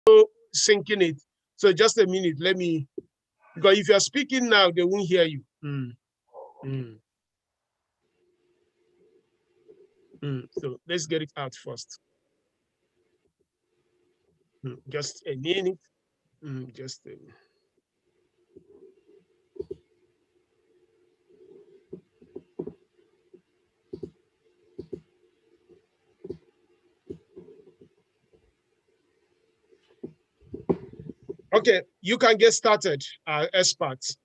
syncing it. So just a minute, let me, because if you're speaking now, they won't hear you. So let's get it out first. Just a minute. Just a minute. Okay, you can get started, experts.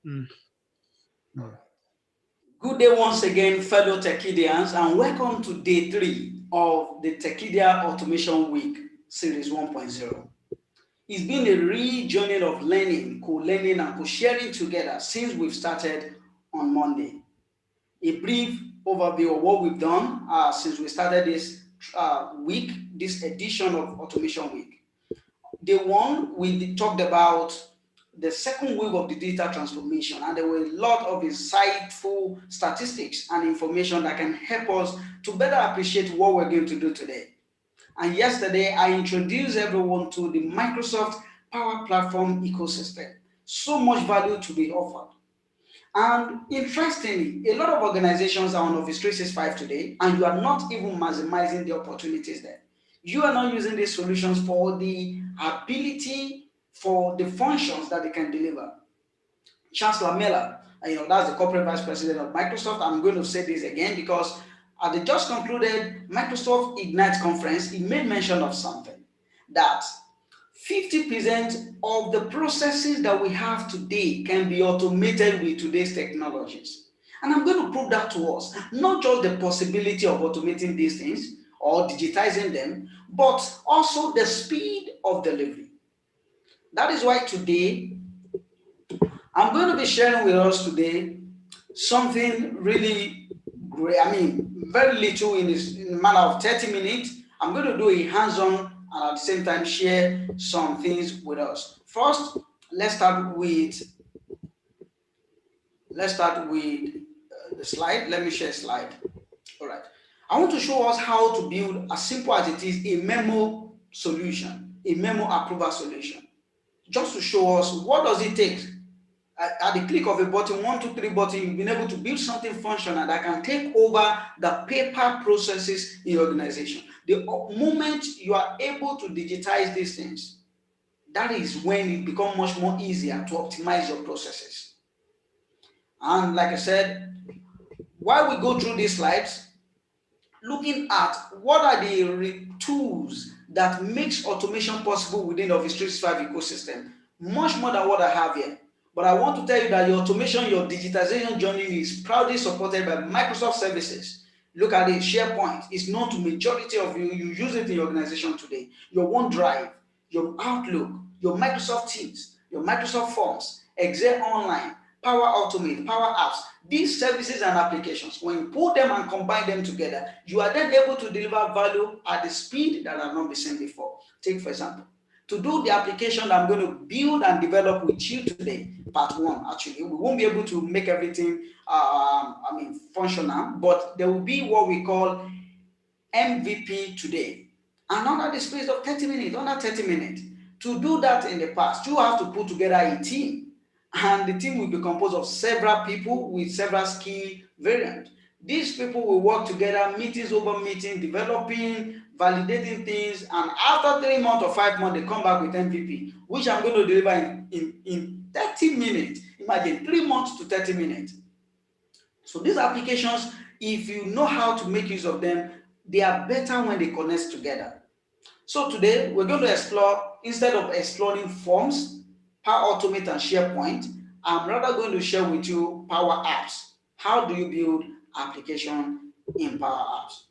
Good day once again, fellow Tekedians, and welcome to day 3 of the Tekedia Automation Week Series 1.0. It's been a real journey of learning, co-learning, and co-sharing together since we've started on Monday. A brief overview of what we've done since we started this week, this edition of Automation Week. Day 1, we talked about the second wave of the digital transformation, and there were a lot of insightful statistics and information that can help us to better appreciate what we're going to do today. And yesterday, I introduced everyone to the Microsoft Power Platform ecosystem. So much value to be offered. And interestingly, a lot of organizations are on Office 365 today, and you are not even maximizing the opportunities there. You are not using these solutions for the ability, for the functions that they can deliver. Chancellor Miller, that's the corporate vice president of Microsoft. I'm going to say this again because at the just concluded Microsoft Ignite conference, he made mention of something that 50% of the processes that we have today can be automated with today's technologies. And I'm going to prove that to us. Not just the possibility of automating these things or digitizing them, but also the speed of delivery. That is why today, I'm going to be sharing with us today something really great. Very little in a matter of 30 minutes. I'm going to do a hands-on and at the same time share some things with us. First, let's start with the slide. Let me share a slide. All right. I want to show us how to build, as simple as it is, a memo solution, a memo approval solution. Just to show us what does it take. At the click of a button, 1, 2, 3 button, you've been able to build something functional that can take over the paper processes in your organization. The moment you are able to digitize these things, that is when it becomes much more easier to optimize your processes. And like I said, while we go through these slides, looking at what are the tools that makes automation possible within the Office 365 ecosystem, much more than what I have here. But I want to tell you that your automation, your digitization journey is proudly supported by Microsoft services. Look at it, SharePoint is known to majority of you. You use it in your organization today. Your OneDrive, your Outlook, your Microsoft Teams, your Microsoft Forms, Excel Online, Power Automate, Power Apps. These services and applications, when you put them and combine them together, you are then able to deliver value at the speed that has not been seen before. Take, for example, to do the application that I'm going to build and develop with you today, part 1, actually. We won't be able to make everything functional, but there will be what we call MVP today. And under the space of 30 minutes, under 30 minutes, to do that in the past, you have to put together a team. And the team will be composed of several people with several skill variants. These people will work together, meetings over meetings, developing, validating things, and after 3 months or 5 months, they come back with MVP, which I'm going to deliver in 30 minutes. Imagine 3 months to 30 minutes. So these applications, if you know how to make use of them, they are better when they connect together. So today, we're going to explore, instead of exploring forms, Power Automate and SharePoint, I'm rather going to share with you Power Apps. How do you build application in Power Apps?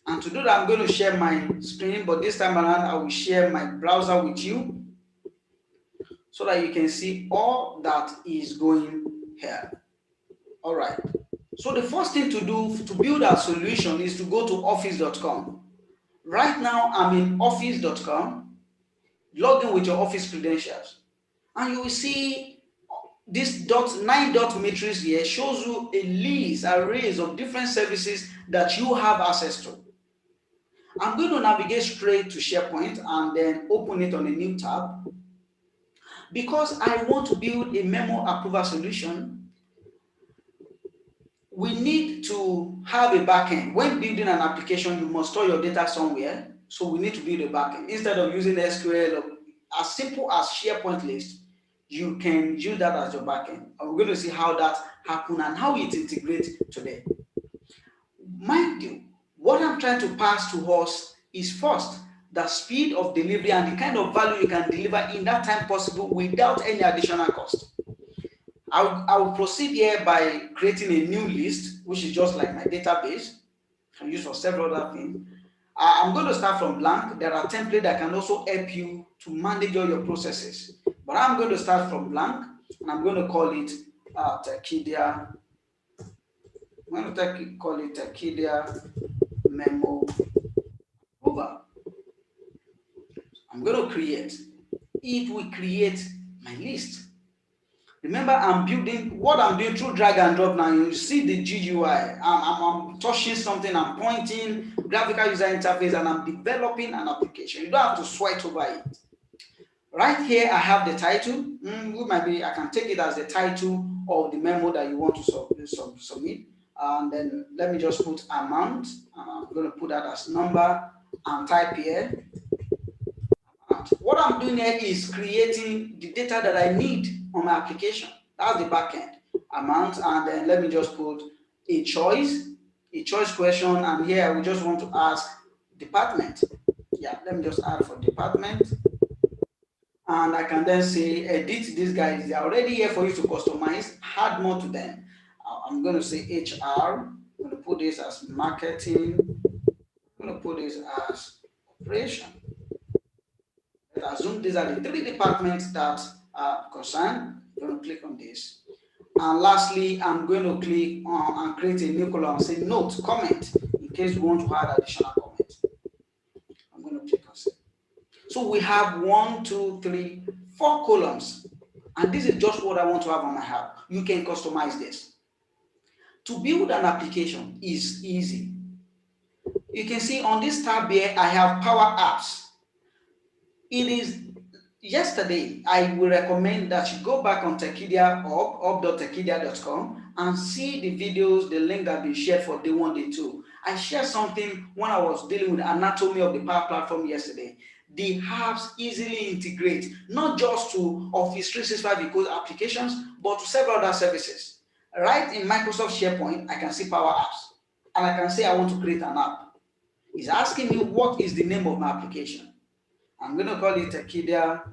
And to do that, I'm going to share my screen, but this time around, I will share my browser with you so that you can see all that is going here. All right. So the first thing to do to build our solution is to go to office.com. Right now, I'm in office.com. Log in with your Office credentials. And you will see this 9 dot matrix here shows you a list, arrays of different services that you have access to. I'm going to navigate straight to SharePoint and then open it on a new tab. Because I want to build a memo approval solution, we need to have a backend. When building an application, you must store your data somewhere. So we need to build a backend. Instead of using SQL or as simple as SharePoint list, you can use that as your backend. And we're going to see how that happens and how it integrates today. Mind you, what I'm trying to pass to us is first the speed of delivery and the kind of value you can deliver in that time possible without any additional cost. I will proceed here by creating a new list, which is just like my database. I can use for several other things. I'm going to start from blank. There are templates that can also help you to manage all your processes. But I'm going to start from blank, and I'm going to call it Tekedia. I'm going to call it Tekedia Memo Approval. I'm going to create. It will create my list. Remember, I'm building what I'm doing through drag and drop now. You see the GUI. I'm touching something, I'm pointing, graphical user interface, and I'm developing an application. You don't have to sweat over it. Right here, I have the title. I can take it as the title of the memo that you want to submit. And then let me just put amount. I'm going to put that as number and type here. What I'm doing here is creating the data that I need on my application. That's the backend amount, and then let me just put a choice question, and here I will just want to ask department. Yeah, let me just add for department, and I can then say edit these guys. They're already here for you to customize, add more to them. I'm going to say HR. I'm going to put this as marketing. I'm going to put this as operation. Assume these are the three departments that are concerned. I'm going to click on this. And lastly, I'm going to click on and create a new column and say note, comment, in case we want to add additional comment. I'm going to click on save. So we have 1, 2, 3, 4 columns. And this is just what I want to have on my app. You can customize this. To build an application is easy. You can see on this tab here, I have Power Apps. It is yesterday. I will recommend that you go back on Tekedia up.tekedia.com and see the videos, the link that have been shared for day 1, day 2. I shared something when I was dealing with anatomy of the Power Platform yesterday. The apps easily integrate not just to Office 365 Eco applications, but to several other services. Right in Microsoft SharePoint, I can see Power Apps, and I can say I want to create an app. It's asking me what is the name of my application. I'm going to call it Tekedia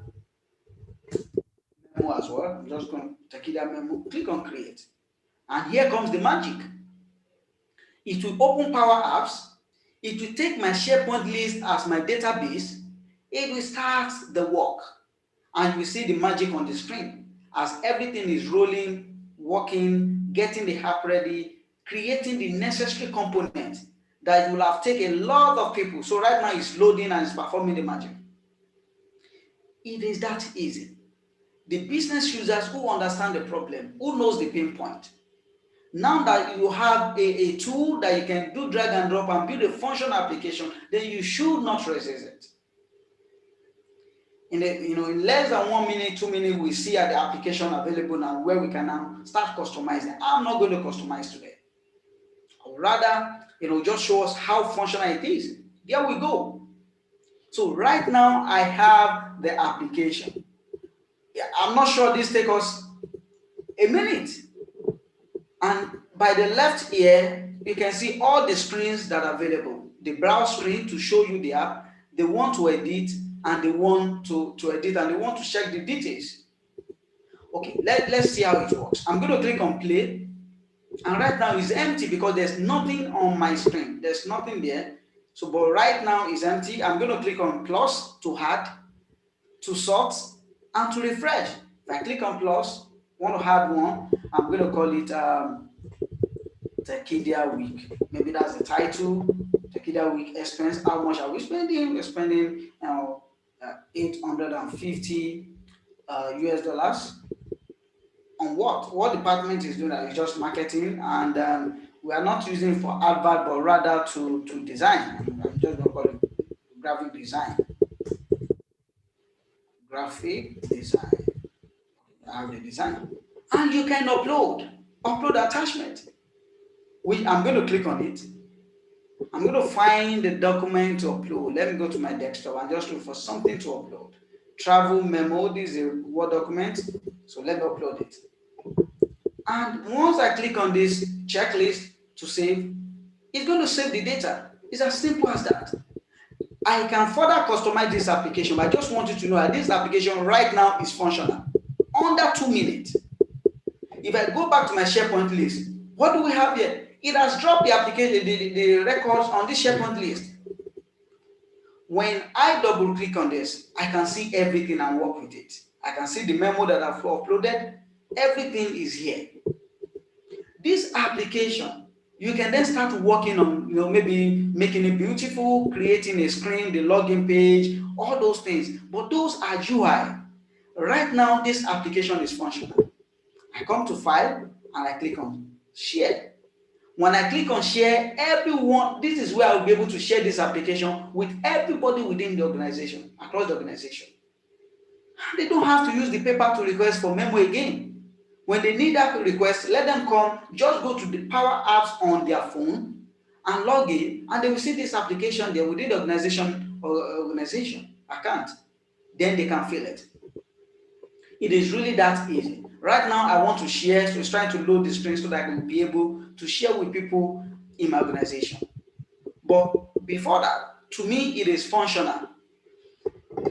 Memo as well. I'm just going to Tekedia Memo, click on create. And here comes the magic. It will open Power Apps. It will take my SharePoint list as my database. It will start the work. And you will see the magic on the screen as everything is rolling, working, getting the app ready, creating the necessary components that will have taken a lot of people. So right now it's loading and it's performing the magic. It is that easy. The business users who understand the problem, who knows the pain point. Now that you have a tool that you can do drag and drop and build a functional application, then you should not resist it. In less than 1 minute, 2 minutes, we see the application available now where we can now start customizing. I'm not going to customize today. I would rather, just show us how functional it is. There we go. So right now I have the application. Yeah, I'm not sure this takes us a minute. And by the left here, you can see all the screens that are available. The browse screen to show you the app, the one to edit, and the one to edit, and the one to check the details. Okay, let's see how it works. I'm going to click on play, and right now it's empty because there's nothing on my screen. There's nothing there. So, but right now it's empty. I'm going to click on plus to add, to sort, and to refresh. If I click on plus, want to add one, I'm going to call it Tekedia Week. Maybe that's the title. Tekedia Week expense. How much are we spending? We're spending 850 US dollars. On what department is doing that? Is just marketing, and we are not using for advert, but rather to design. I'm just going to call it graphic design. Graphic design. I have the design. And you can upload attachment. Which I'm going to click on it. I'm going to find the document to upload. Let me go to my desktop and just look for something to upload. Travel memo, this is a Word document. So let me upload it. And once I click on this checklist to save, it's going to save the data. It's as simple as that. I can further customize this application, but I just want you to know that this application right now is functional. Under 2 minutes. If I go back to my SharePoint list, what do we have here? It has dropped the application, the records on this SharePoint list. When I double click on this, I can see everything and work with it. I can see the memo that I've uploaded. Everything is here. This application, you can then start working on, maybe making it beautiful, creating a screen, the login page, all those things. But those are UI. Right now, this application is functional. I come to File and I click on Share. When I click on Share, everyone, this is where I'll be able to share this application with everybody within the organization, across the organization. They don't have to use the paper to request for memo again. When they need that request, let them come, just go to the Power Apps on their phone and log in, and they will see this application there within the organization account. Then they can fill it. It is really that easy. Right now, I want to share, so it's trying to load the screen so that I can be able to share with people in my organization. But before that, to me, it is functional.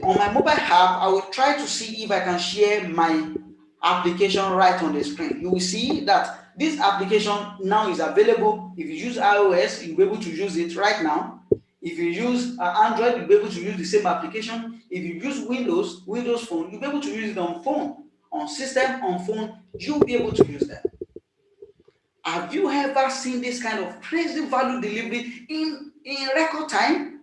On my mobile app, I will try to see if I can share my application right on the screen. You will see that this application now is available. If you use iOS, you'll be able to use it right now. If you use Android, you'll be able to use the same application. If you use Windows Phone, you'll be able to use it on phone. On system, on phone, you'll be able to use that. Have you ever seen this kind of crazy value delivery in record time?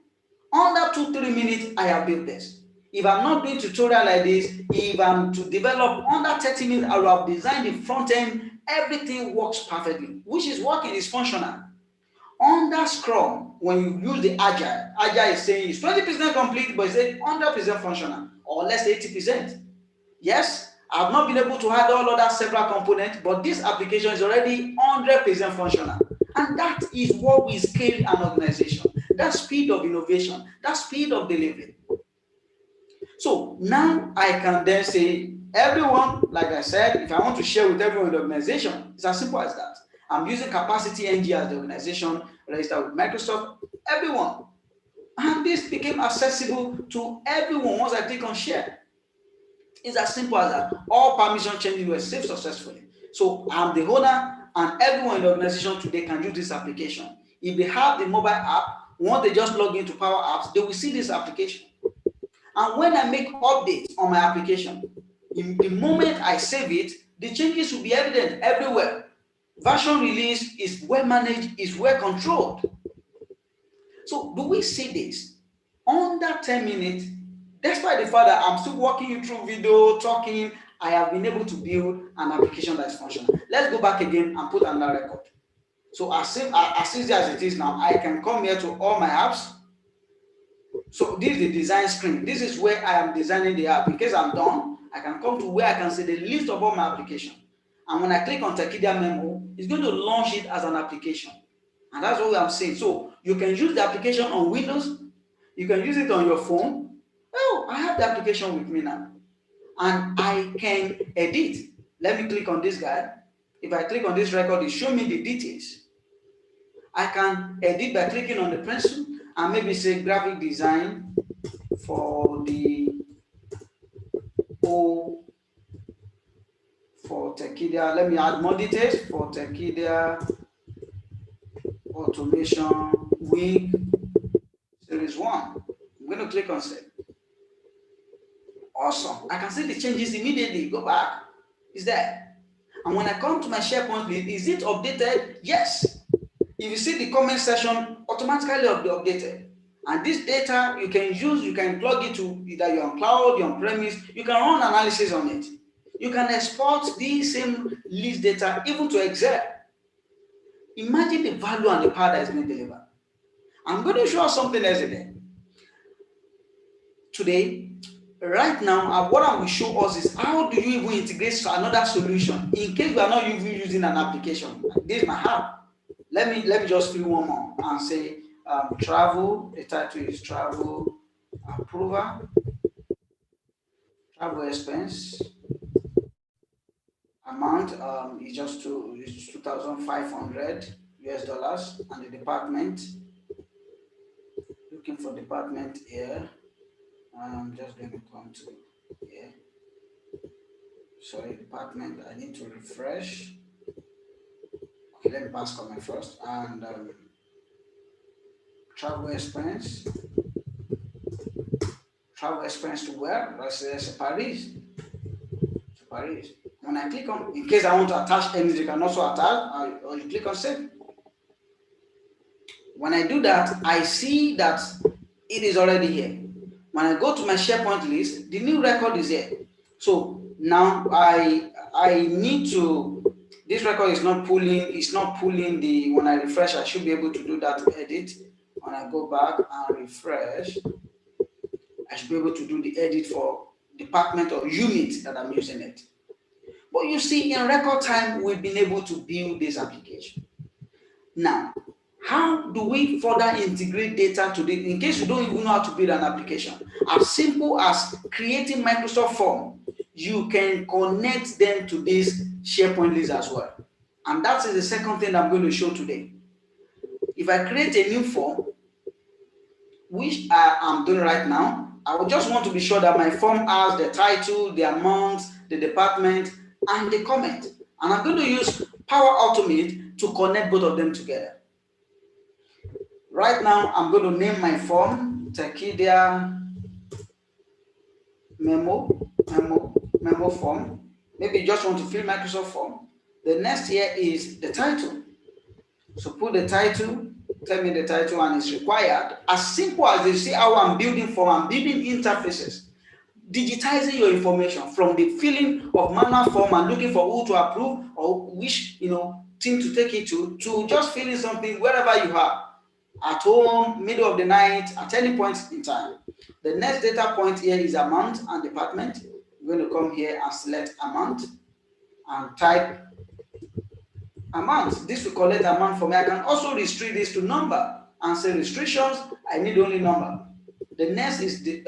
Under 2-3 minutes, I have built this. If I'm not doing tutorial like this, if I'm to develop under 30 minutes, I will have designed the front end. Everything works perfectly, which is working, is functional. Under Scrum, when you use the Agile is saying it's 20% complete, but it's 100% functional, or let's say 80%. Yes, I've not been able to add all other several components, but this application is already 100% functional. And that is what we scale an organization. That speed of innovation, that speed of delivery. So now I can then say, everyone, like I said, if I want to share with everyone in the organization, it's as simple as that. I'm using Capacity NG as the organization, registered with Microsoft, everyone. And this became accessible to everyone once I click on share. It's as simple as that. All permission changes were saved successfully. So I'm the owner, and everyone in the organization today can use this application. If they have the mobile app, once they just log into Power Apps, they will see this application. And when I make updates on my application, in the moment I save it, the changes will be evident everywhere. Version release is well managed, is well controlled. So do we see this? Under 10 minutes, despite the fact that I'm still walking you through video, talking, I have been able to build an application that is functional. Let's go back again and put another record. So as easy as it is now, I can come here to all my apps. So this is the design screen. This is where I am designing the app. In case I'm done, I can come to where I can see the list of all my applications. And when I click on Tekedia Memo, it's going to launch it as an application. And that's what I'm saying. So you can use the application on Windows. You can use it on your phone. Oh, I have the application with me now. And I can edit. Let me click on this guy. If I click on this record, it shows me the details. I can edit by clicking on the pencil and maybe say graphic design for the for Tekedia. Let me add more details for Tekedia Automation Week Series 1. I'm going to click on save. Awesome. I can see the changes immediately. Go back. It's there. And when I come to my SharePoint list, is it updated? Yes. If you see the comment section, automatically updated. And this data you can use, you can plug it to either you're on cloud, you're on premise, you can run analysis on it. You can export these same list data even to Excel. Imagine the value and the power that is being delivered. I'm going to show us something else again. today. Right now, what I will show us is how do you even integrate another solution in case we are not even using an application. This might have. Let me just fill one more and say travel. The title is travel approval, travel expense amount is just 2,500 US dollars, and the department, looking for department here. I'm just going to come to here. Sorry, department. I need to refresh. Okay, let me pass comment first. And travel expense. Travel expense to where? Let's say Paris. To Paris. When I click on, in case I want to attach anything, you can also attach, or you click on save. When I do that, I see that it is already here. When I go to my SharePoint list, the new record is here. So now I need to, this record is not pulling the, when I refresh, I should be able to do that edit. When I go back and refresh, I should be able to do the edit for department or unit that I'm using it. But you see, in record time, we've been able to build this application. Now, how do we further integrate data to this? In case you don't even know how to build an application, as simple as creating Microsoft form, you can connect them to this SharePoint list as well. And that is the second thing I'm going to show today. If I create a new form, which I am doing right now, I would just want to be sure that my form has the title, the amount, the department, and the comment. And I'm going to use Power Automate to connect both of them together. Right now, I'm going to name my form Tekedia memo form. Maybe you just want to fill Microsoft form. The next here is the title. So put the title, tell me the title, and it's required. As simple as you see how I'm building form, I'm building interfaces, digitizing your information from the filling of manual form and looking for who to approve or which team to take it to just filling something wherever you are. At home, middle of the night, at any point in time. The next data point here is amount and department. I'm going to come here and select amount and type amount. This will collect amount for me. I can also restrict this to number and say restrictions, I need only number. The next is the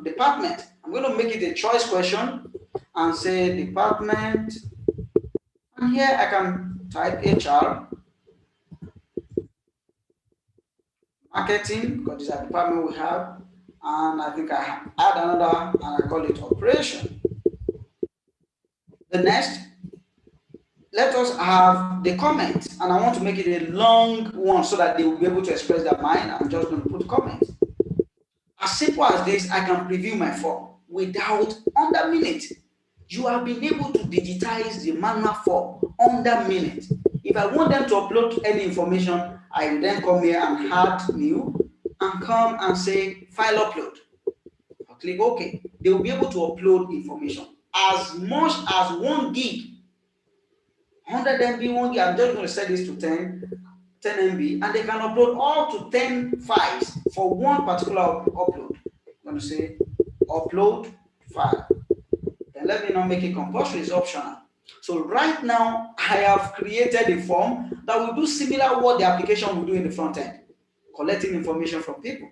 department. I'm going to make it a choice question and say department. And here I can type HR. Marketing, because this is a department we have, and I think I add another and I call it operation. The next, let us have the comment, and I want to make it a long one so that they will be able to express their mind. I'm just going to put comment. As simple as this, I can preview my form without under minute. You have been able to digitize the manual form under minute. If I want them to upload any information, I will then come here and add new and come and say file upload. I'll click OK. They will be able to upload information as much as 1 gig. 100 MB, 1 gig. I'm just going to set this to 10 MB, and they can upload up to 10 files for one particular upload. I'm going to say upload file. Then let me not make it compulsory, it's optional. So right now, I have created a form that will do similar what the application will do in the front end, collecting information from people.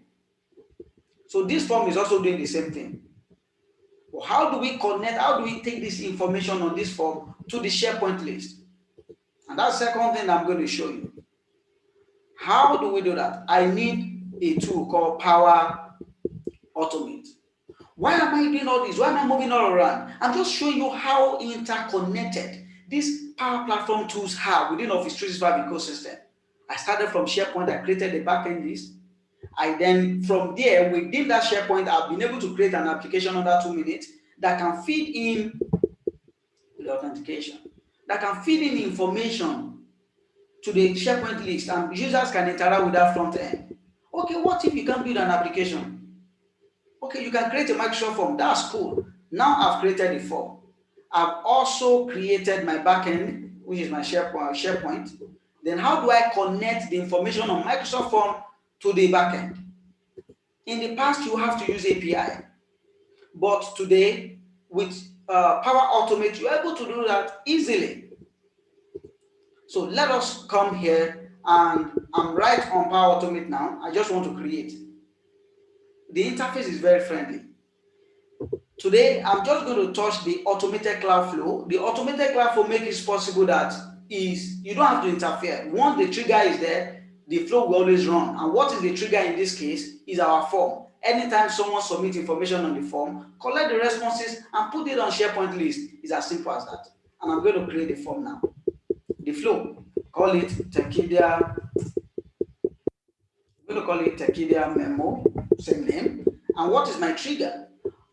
So this form is also doing the same thing. But how do we connect, how do we take this information on this form to the SharePoint list? And that's the second thing I'm going to show you. How do we do that? I need a tool called Power Automate. Why am I doing all this? Why am I moving all around? I'm just showing you how interconnected these Power Platform tools are within Office 365 ecosystem. I started from SharePoint, I created the backend list. I then, from there, within that SharePoint, I've been able to create an application under 2 minutes that can feed in the authentication, that can feed in information to the SharePoint list, and users can interact with that front end. Okay, what if you can build an application? Okay, you can create a Microsoft form. That's cool. Now I've created a form. I've also created my backend, which is my SharePoint. Then how do I connect the information on Microsoft form to the backend? In the past, you have to use API. But today, with Power Automate, you're able to do that easily. So let us come here, and I'm right on Power Automate now. I just want to create. The interface is very friendly. Today, I'm just going to touch the automated cloud flow. The automated cloud flow makes it possible that you don't have to interfere. Once the trigger is there, the flow will always run. And what is the trigger in this case is our form. Anytime someone submits information on the form, collect the responses and put it on SharePoint list. It's as simple as that. And I'm going to create the form now. The flow, call it Tekedia. I'm going to call it Tekedia memo, same name. And what is my trigger?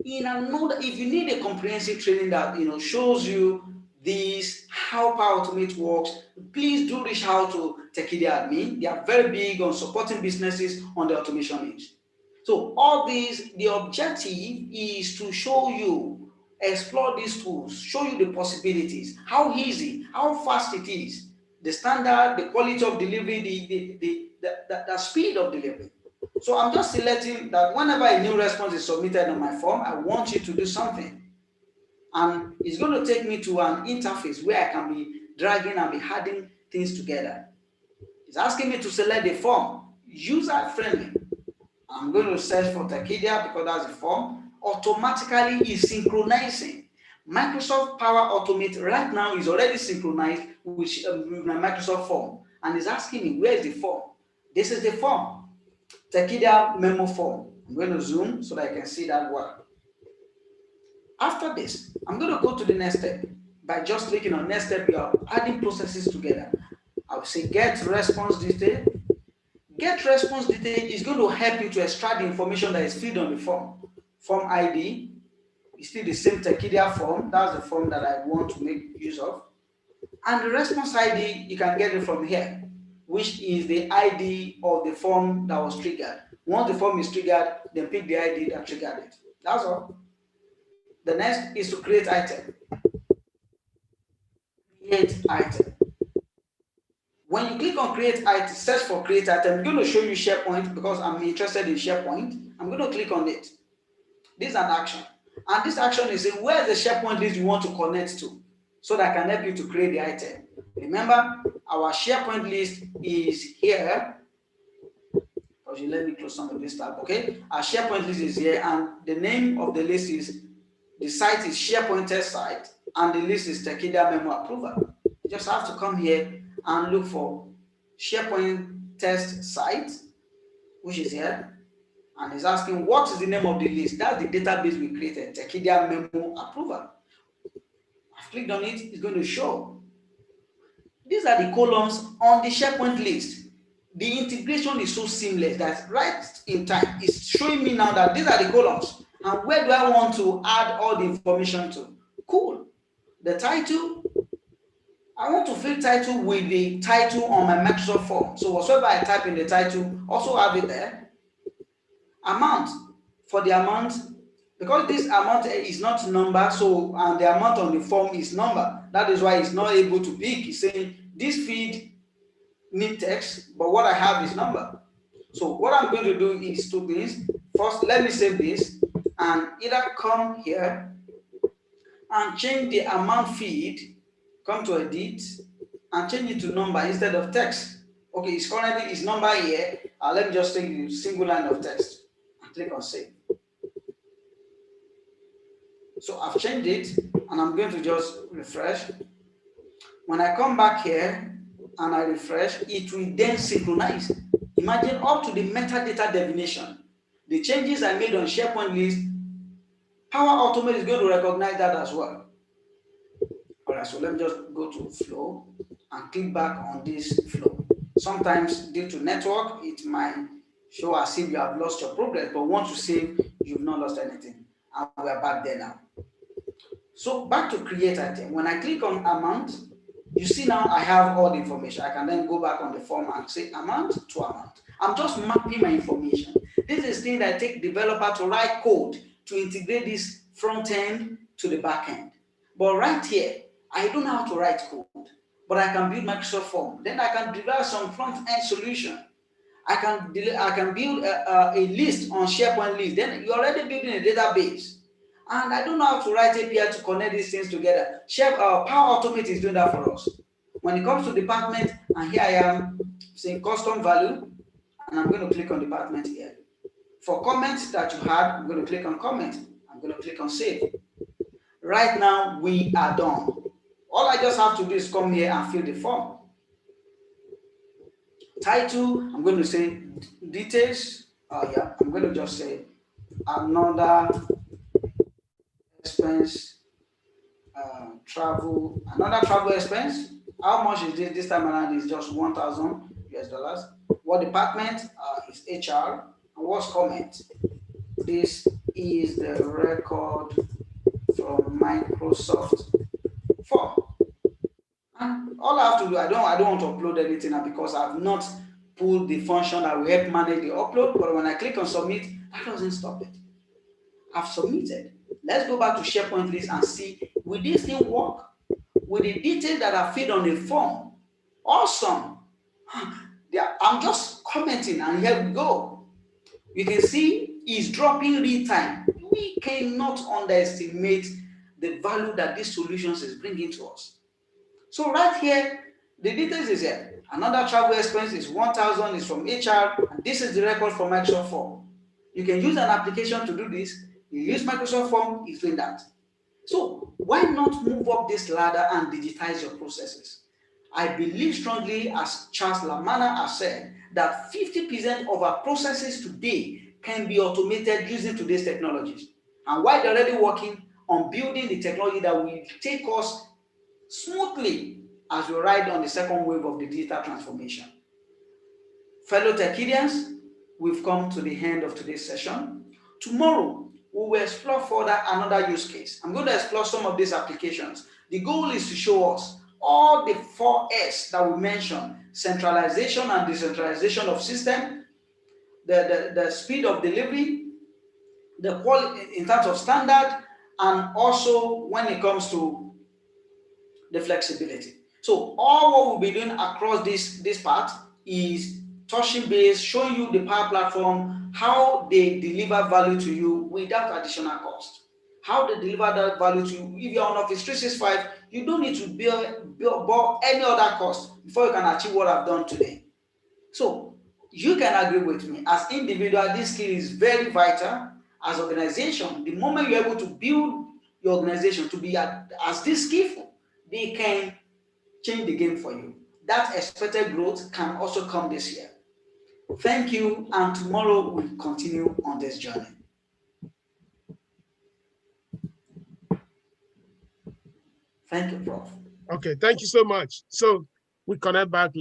If you need a comprehensive training that shows you this, how Power Automate works, please do reach out to Tekedia admin. They are very big on supporting businesses on the automation needs. So all these, the objective is to show you, explore these tools, show you the possibilities, how easy, how fast it is, the standard, the quality of delivery, the speed of delivery. So I'm just selecting that whenever a new response is submitted on my form, I want you to do something. And it's going to take me to an interface where I can be dragging and be adding things together. It's asking me to select the form, user friendly. I'm going to search for Tekedia because that's the form. Automatically is synchronizing. Microsoft Power Automate right now is already synchronized with my Microsoft form. And it's asking me, where is the form? This is the form. Tekedia memo form. I'm going to zoom so that I can see that well. After this, I'm going to go to the next step. By just clicking on next step, we are adding processes together. I will say get response detail. Get response detail is going to help you to extract the information that is filled on the form. Form ID is still the same Tekedia form. That's the form that I want to make use of. And the response ID, you can get it from here, which is the ID of the form that was triggered. Once the form is triggered, then pick the ID that triggered it. That's all. The next is to create item. Create item. When you click on create item, search for create item, it's going to show you SharePoint because I'm interested in SharePoint. I'm going to click on it. This is an action. And this action is saying, where is the SharePoint list you want to connect to? So that I can help you to create the item. Remember, our SharePoint list is here. Let me close some of this tab, okay? Our SharePoint list is here, and the name of the list is, the site is SharePoint test site, and the list is Tekedia memo approval. You just have to come here and look for SharePoint test site, which is here, and it's asking what is the name of the list. That's the database we created, Tekedia memo approval. I've clicked on it, it's going to show. These are the columns on the SharePoint list. The integration is so seamless that right in time, it's showing me now that these are the columns. And where do I want to add all the information to? Cool. The title, I want to fill title with the title on my Microsoft form. So whatever I type in the title, also have it there. Amount, for the amount, because this amount is not number, so and the amount on the form is number. That is why it's not able to pick. It's saying this field need text, but what I have is number. So what I'm going to do is two things. First, let me save this and either come here and change the amount field, come to edit and change it to number instead of text. Okay, it's currently is number here. Let me just take the single line of text and click on save. So I've changed it and I'm going to just refresh. When I come back here and I refresh, it will then synchronize. Imagine up to the metadata definition. The changes I made on SharePoint list, Power Automate is going to recognize that as well. All right, so let me just go to flow and click back on this flow. Sometimes due to network, it might show as if you have lost your progress, but once you save, you've not lost anything. And we are back there now. So back to create item. When I click on amount, you see now I have all the information. I can then go back on the form and say amount to amount. I'm just mapping my information. This is thing that take developer to write code to integrate this front end to the back end. But right here, I don't know how to write code, but I can build Microsoft form. Then I can develop some front end solution. I can build a list on SharePoint list. Then you're already building a database. And I don't know how to write API to connect these things together. Power Automate is doing that for us. When it comes to department, and here I am saying custom value, and I'm going to click on department here. For comments that you had, I'm going to click on comment. I'm going to click on save. Right now, we are done. All I just have to do is come here and fill the form. Title, I'm going to say details. Yeah, I'm going to just say another expense, another travel expense. How much is this time around? Is just 1,000 US dollars. What department is HR, and what's comment? This is the record from Microsoft form. And all I have to do, I don't want to upload anything now because I've not pulled the function that will help manage the upload. But when I click on submit, that doesn't stop it. I've submitted. Let's go back to SharePoint list and see, will this thing work? With the details that are filled on the form? Awesome. Yeah, I'm just commenting and here we go. You can see it's dropping real time. We cannot underestimate the value that these solutions is bringing to us. So right here, the details is here. Another travel expense is 1,000 is from HR, and this is the record from Microsoft Form. You can use an application to do this. You use Microsoft Form, it's doing that. So why not move up this ladder and digitize your processes? I believe strongly, as Charles Lamana has said, that 50% of our processes today can be automated using today's technologies. And while they're already working on building the technology that will take us smoothly as we ride on the second wave of the digital transformation. Fellow Tekedians, we've come to the end of today's session. Tomorrow, we will explore further another use case. I'm going to explore some of these applications. The goal is to show us all the 4S that we mentioned: centralization and decentralization of system, the speed of delivery, the quality in terms of standard, and also when it comes to the flexibility. So all what we'll be doing across this part is touching base, showing you the Power Platform, how they deliver value to you without additional cost. How they deliver that value to you. If you're on Office 365, you don't need to bear any other cost before you can achieve what I've done today. So you can agree with me. As individual, this skill is very vital. As organization, the moment you're able to build your organization to be as this skillful, they can change the game for you. That expected growth can also come this year. Thank you, and tomorrow we'll continue on this journey. Thank you, Prof. Okay, thank you so much. So we connect back later.